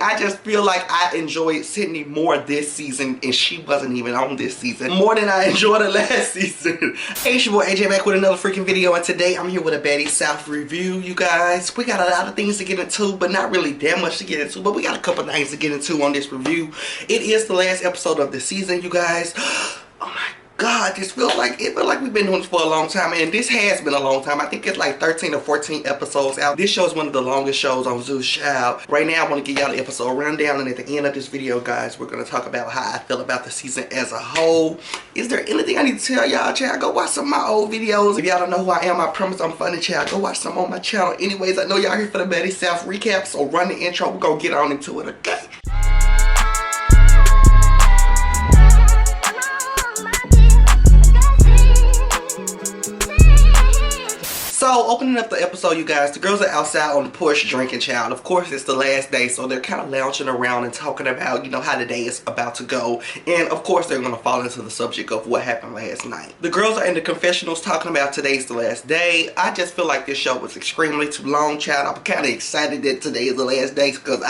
I just feel like I enjoyed Sydney more this season, and she wasn't even on this season, more than I enjoyed the last season. Hey, it's your boy AJ back with another freaking video, and today I'm here with a Baddie South review, you guys. We got a lot of things to get into, but not really that much to get into, but we got a couple things to get into on this review. It is the last episode of the season, you guys. Oh my God, this feels like we've been doing this for a long time, and this has been a long time. I think it's like 13 or 14 episodes out. This show is one of the longest shows on Zeus Child. Right now, I want to give y'all the episode rundown, and at the end of this video, guys, we're going to talk about how I feel about the season as a whole. Is there anything I need to tell y'all, child? Go watch some of my old videos. If y'all don't know who I am, I promise I'm funny, child. Go watch some on my channel. Anyways, I know y'all here for the Baddie South recap, so run the intro. We're going to get on into it, okay? So, opening up the episode, you guys, the girls are outside on the porch drinking, child. Of course, it's the last day, so they're kind of lounging around and talking about, you know, how the day is about to go. And, of course, they're going to fall into the subject of what happened last night. The girls are in the confessionals talking about today's the last day. I just feel like this show was extremely too long, child. I'm kind of excited that today is the last day because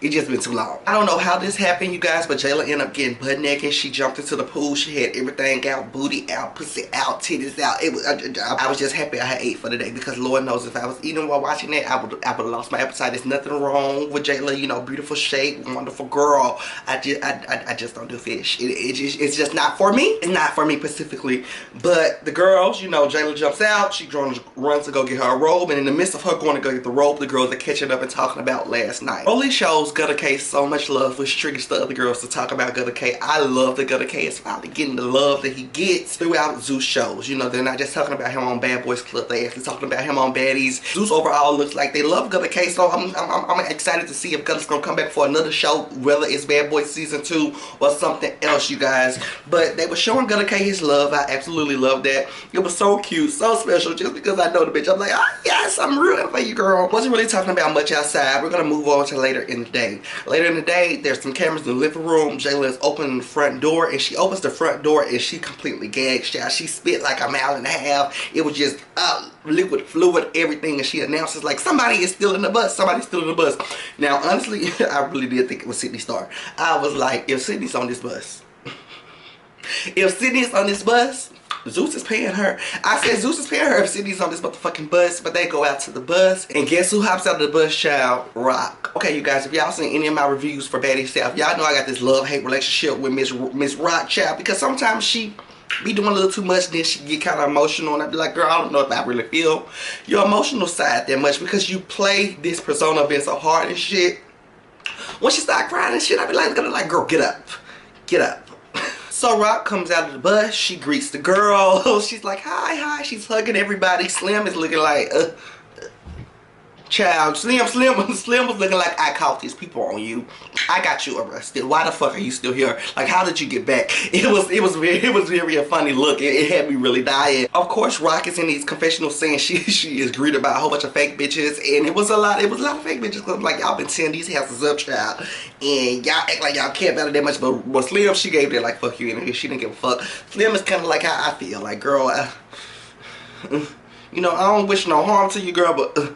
it just been too long. I don't know how this happened, you guys, but Jayla ended up getting butt naked. She jumped into the pool. She had everything out, booty out, pussy out, titties out. It was, I was just happy I had ate for the day, because Lord knows if I was eating while watching that, I would have lost my appetite. There's nothing wrong with Jayla, you know, beautiful shape, wonderful girl. I just don't do fish. It's just not for me. It's not for me specifically. But the girls, you know, Jayla jumps out. She runs to go get her a robe, and in the midst of her going to go get the robe, the girls are catching up and talking about last night. Rolly shows Gutter K so much love, which triggers the other girls to talk about Gutter K. I love that Gutter K is finally getting the love that he gets throughout Zeus shows. You know, they're not just talking about him on Bad Boys Club. They actually talking about him on Baddies. Zeus overall looks like they love Gutter K, so I'm excited to see if Gutter's gonna come back for another show, whether it's Bad Boys Season 2 or something else, you guys. But they were showing Gutter K his love. I absolutely love that. It was so cute, so special, just because I know the bitch. I'm like, oh yes, I'm rooting for you, girl. Wasn't really talking about much outside. We're gonna move on to later in the day. Later in the day, there's some cameras in the living room. Jayla is opening the front door, and she opens the front door and she completely gagged. She spit like a mile and a half. It was just liquid, fluid, everything, and she announces like, somebody is still in the bus. Somebody's still in the bus. Now, honestly, I really did think it was Sydney Star. I was like, if Sydney's on this bus, if Sydney's on this bus, Zeus is paying her. I said Zeus is paying her if Sydney's on this motherfucking bus. But they go out to the bus, and guess who hops out of the bus, child? Rock. Okay, you guys, if y'all seen any of my reviews for Baddie South, y'all know I got this love-hate relationship with Miss Rock, child, because sometimes she be doing a little too much, then she get kind of emotional, and I be like, girl, I don't know if I really feel your emotional side that much, because you play this persona of being so hard and shit. When she start crying and shit, I be like, girl, get up, get up. So Rock comes out of the bus. She greets the girl. She's like, hi. She's hugging everybody. Slim is looking like, child. Slim was looking like, I caught these people on you. I got you arrested. Why the fuck are you still here? Like, how did you get back? It was very a funny look. It had me really dying. Of course, Rock is in these confessionals saying she is greeted by a whole bunch of fake bitches, and it was a lot of fake bitches, because like, y'all been tearing these houses up, child, and y'all act like y'all care about it that much. But Slim, she gave that like, fuck you, and she didn't give a fuck. Slim is kind of like how I feel. Like, girl, you know, I don't wish no harm to you, girl, but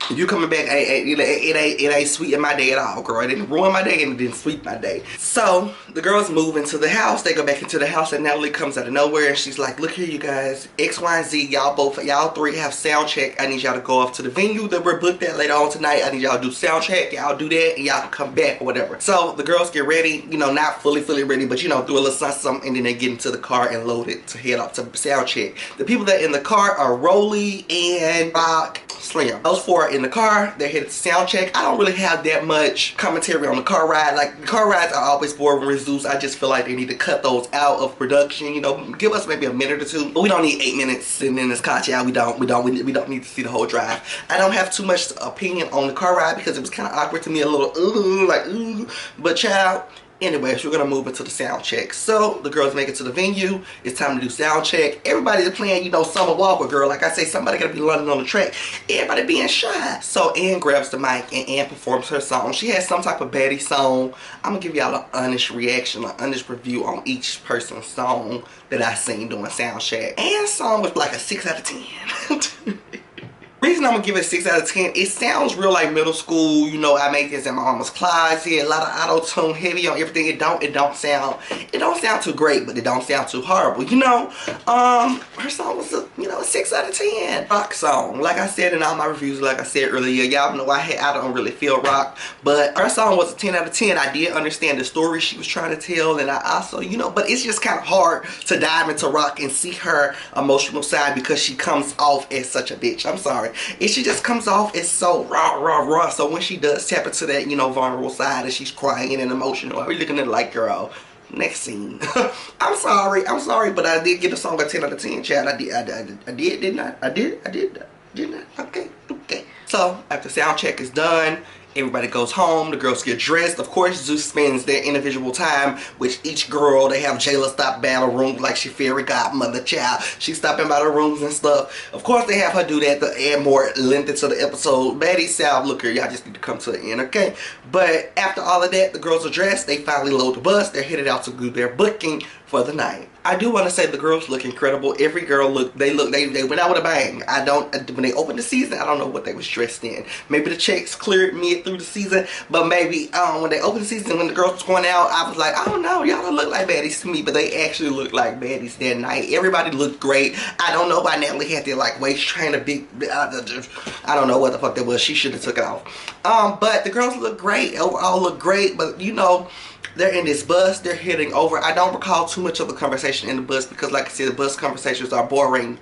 you coming back, it ain't sweeten my day at all, girl. It didn't ruin my day, and it didn't sweeten my day. So the girls move into the house. They go back into the house, and Natalie comes out of nowhere, and she's like, look here, you guys, X, Y, and Z, y'all three have sound check. I need y'all to go off to the venue that we're booked at later on tonight. I need y'all to do sound check. Y'all do that, and y'all can come back or whatever. So the girls get ready, you know, not fully ready, but you know, do a little something, and then they get into the car and load it to head off to sound check. The people that are in the car are Rolly and Rock, Slim. Those four are in the car. They're headed to sound check. I don't really have that much commentary on the car ride. Like, the car rides are always boring with Zeus. I just feel like they need to cut those out of production. You know, give us maybe a minute or two. But we don't need 8 minutes sitting in this car, child. We don't need to see the whole drive. I don't have too much opinion on the car ride, because it was kind of awkward to me, a little ooh. But child, anyways, we're gonna move into the sound check. So the girls make it to the venue. It's time to do sound check. Everybody's playing, you know, Summer Walker, girl. Like I say, somebody gotta be running on the track. Everybody being shy. So Ann grabs the mic and Ann performs her song. She has some type of baddie song. I'm gonna give y'all an honest reaction, an honest review on each person's song that I seen doing sound check. Ann's song was like a 6 out of 10. Reason I'm gonna give it 6 out of 10, it sounds real like middle school, you know, I made this in my mama's closet, a lot of auto-tune, heavy on everything. It don't sound too great, but it don't sound too horrible, you know. Her song was a, you know, a 6 out of 10. Rock song. Like I said in all my reviews, like I said earlier, y'all know I don't really feel rock, but her song was a 10 out of 10. I did understand the story she was trying to tell, and I also, you know, but it's just kind of hard to dive into rock and see her emotional side because she comes off as such a bitch. I'm sorry. And she just comes off as so raw. So when she does tap into that, you know, vulnerable side and she's crying and emotional, I'm looking at it like, girl, next scene. I'm sorry, but I did get the song a 10 out of 10, Chad. I did, didn't I? I did, didn't I? Okay. So after sound check is done, everybody goes home, the girls get dressed. Of course, Zeus spends their individual time with each girl. They have Jayla stop by the rooms like she fairy godmother child. She's stopping by the rooms and stuff. Of course, they have her do that to add more length into the episode. Baddie, Sal, look here, y'all just need to come to the end, okay? But after all of that, the girls are dressed. They finally load the bus. They're headed out to do their booking for the night. I do want to say the girls look incredible. Every girl they went out with a bang. When they opened the season, I don't know what they was dressed in. Maybe the checks cleared mid through the season, but maybe when they opened the season, when the girls was going out, I was like, I don't know, y'all don't look like baddies to me, but they actually looked like baddies that night. Everybody looked great. I don't know why Natalie had their like waist trainer big, I don't know what the fuck that was. She should have took it off. But the girls look great. Overall look great, but you know, they're in this bus, they're heading over. I don't recall too much of the conversation in the bus because like I said, the bus conversations are boring.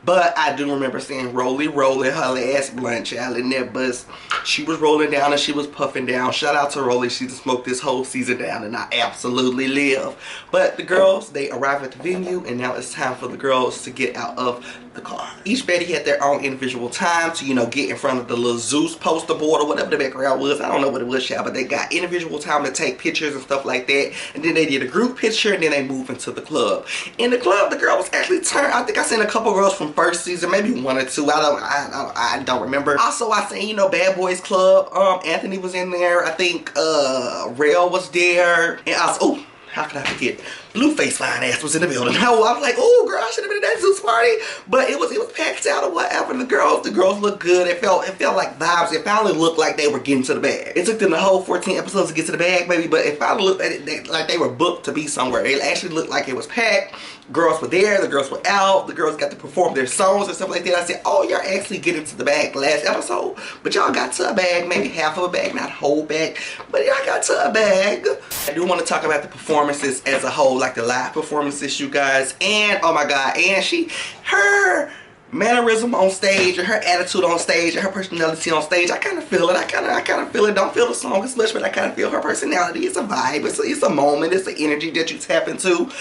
But I do remember seeing Rolly rolling her last blunt, child, in that bus. She was rolling down and she was puffing down. Shout out to Rolly. She just smoked this whole season down and I absolutely live. But the girls, they arrive at the venue and now it's time for the girls to get out of the car. Each baddie had their own individual time to, you know, get in front of the little Zeus poster board or whatever the background was. I don't know what it was, child, but they got individual time to take pictures and stuff like that. And then they did a group picture and then they moved into the club. In the club, the girls actually turned, I think I seen a couple girls from first season, maybe 1 or 2. I don't remember. Also, I seen, you know, Bad Boys Club. Anthony was in there. I think Rail was there. And also, oh, how could I forget? Blueface fine ass was in the building. I was like, oh girl, I should have been at that Zeus party. But it was packed out or whatever. The girls looked good. It felt like vibes. It finally looked like they were getting to the bag. It took them the whole 14 episodes to get to the bag, baby, but it finally looked like they were booked to be somewhere. It actually looked like it was packed. Girls were there, the girls were out, the girls got to perform their songs and stuff like that. I said, oh, you're actually getting to the bag last episode, but y'all got to a bag, maybe half of a bag, not whole bag, but y'all got to a bag. I do want to talk about the performances as a whole, like the live performances, you guys, and oh my god, and her mannerism on stage and her attitude on stage and her personality on stage, I kind of feel it. I kind of feel it. Don't feel the song as much, but I kind of feel her personality. It's a vibe. It's a moment. It's an energy that you tap into.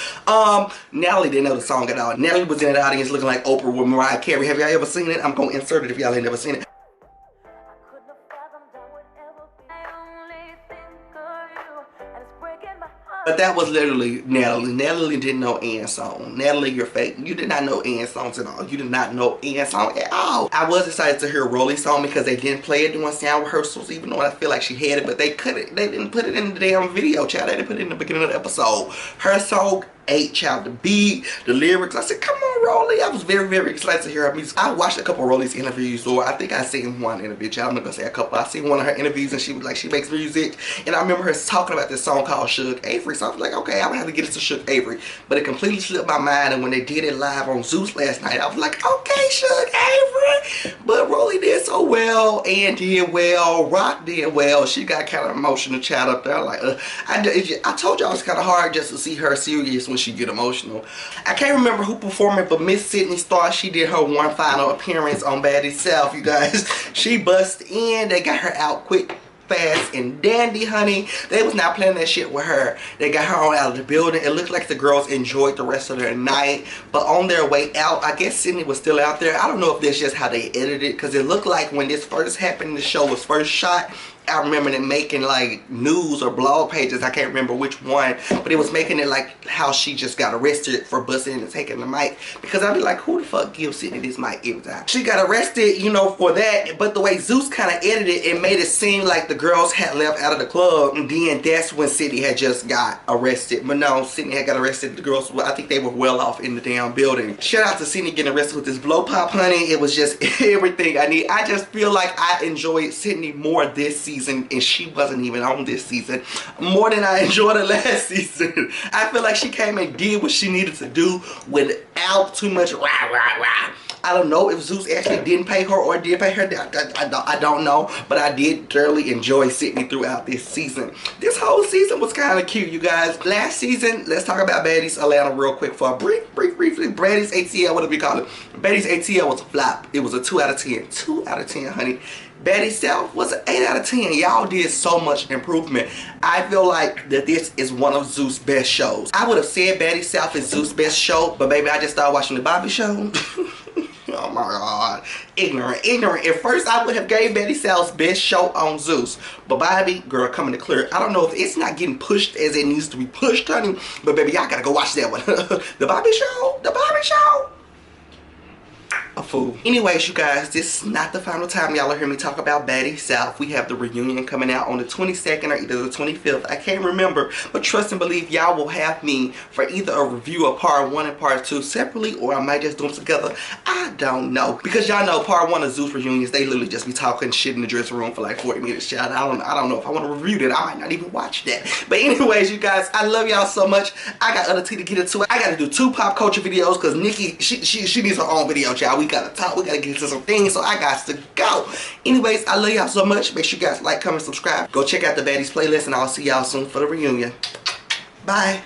Natalie didn't know the song at all. Natalie was in the audience looking like Oprah with Mariah Carey. Have y'all ever seen it? I'm gonna insert it if y'all ain't never seen it. But that was literally Natalie. Natalie didn't know Ann's song. Natalie, you're fake. You did not know Ann's songs at all. You did not know Ann's song at all. I was excited to hear Rolly's song because they didn't play it during sound rehearsals, even though I feel like she had it, but they didn't put it in the damn video, child. They didn't put it in the beginning of the episode. Her song ate, child, the beat, the lyrics. I said, come on, Rolly. I was very, very excited to hear her music. I watched a couple of Rolly's interviews, or I think I seen one interview, child. I'm not gonna say a couple. I seen one of her interviews and she was like, she makes music. And I remember her talking about this song called Suge Avery. So I was like, okay, I'm gonna have to get into Suge Avery. But it completely slipped my mind, and when they did it live on Zeus last night, I was like, okay, Suge Avery. But Rolly did so well, Ann did well, Rock did well. She got kind of emotional, child, up there. Like, I told y'all it's kind of hard just to see her serious when she get emotional. I can't remember who performed it, but Miss Sydney Starr, she did her one final appearance on Baddie's Self, you guys. She bust in. They got her out quick, fast, and dandy, honey. They was not playing that shit with her. They got her on out of the building. It looked like the girls enjoyed the rest of their night, but on their way out, I guess Sydney was still out there. I don't know if that's just how they edited it, because it looked like when this first happened, the show was first shot, I remember it making like news or blog pages. I can't remember which one, but it was making it like how she just got arrested for busting and taking the mic. Because I'd be like, who the fuck gives Sydney this mic every time? She got arrested, you know, for that. But the way Zeus kind of edited it, it made it seem like the girls had left out of the club, and then that's when Sydney had just got arrested. But no, Sydney had got arrested. The girls, well, I think they were well off in the damn building. Shout out to Sydney getting arrested with this blow pop, honey. It was just everything I need. I just feel like I enjoyed Sydney more this season, and she wasn't even on this season, more than I enjoyed the last season. I feel like she came and did what she needed to do without too much rah rah rah. I don't know if Zeus actually didn't pay her or did pay her. I don't know, but I did thoroughly enjoy Sydney throughout this season. This whole season was kind of cute, you guys. Last season, let's talk about Baddies Atlanta real quick for a briefly. Baddies ATL, whatever you call it. Baddies ATL was a flop. It was a 2 out of 10. 2 out of 10, honey. Baddies South was an 8 out of 10. Y'all did so much improvement. I feel like that this is one of Zeus' best shows. I would have said Baddies South is Zeus' best show, but baby, I just started watching the Bobby show. Oh my god. Ignorant. At first I would have gave Baddies South's best show on Zeus, but Bobby, girl, coming to clear. I don't know if it's not getting pushed as it needs to be pushed, honey, but baby, y'all gotta go watch that one. The Bobby show. A fool. Anyways, you guys, this is not the final time y'all will hear me talk about Baddies South. We have the reunion coming out on the 22nd or either the 25th. I can't remember, but trust and believe y'all will have me for either a review of part 1 and part 2 separately, or I might just do them together. I don't know, because y'all know part 1 of Zeus reunions, they literally just be talking shit in the dressing room for like 40 minutes. Child, I don't know if I want to review that. I might not even watch that. But anyways, you guys, I love y'all so much. I got other tea to get into it. I got to do 2 pop culture videos because Nikki, she needs her own video, child. We gotta talk, we gotta get into some things, so I got to go. Anyways, I love y'all so much. Make sure you guys like, comment, subscribe. Go check out the Baddies playlist, and I'll see y'all soon for the reunion. Bye.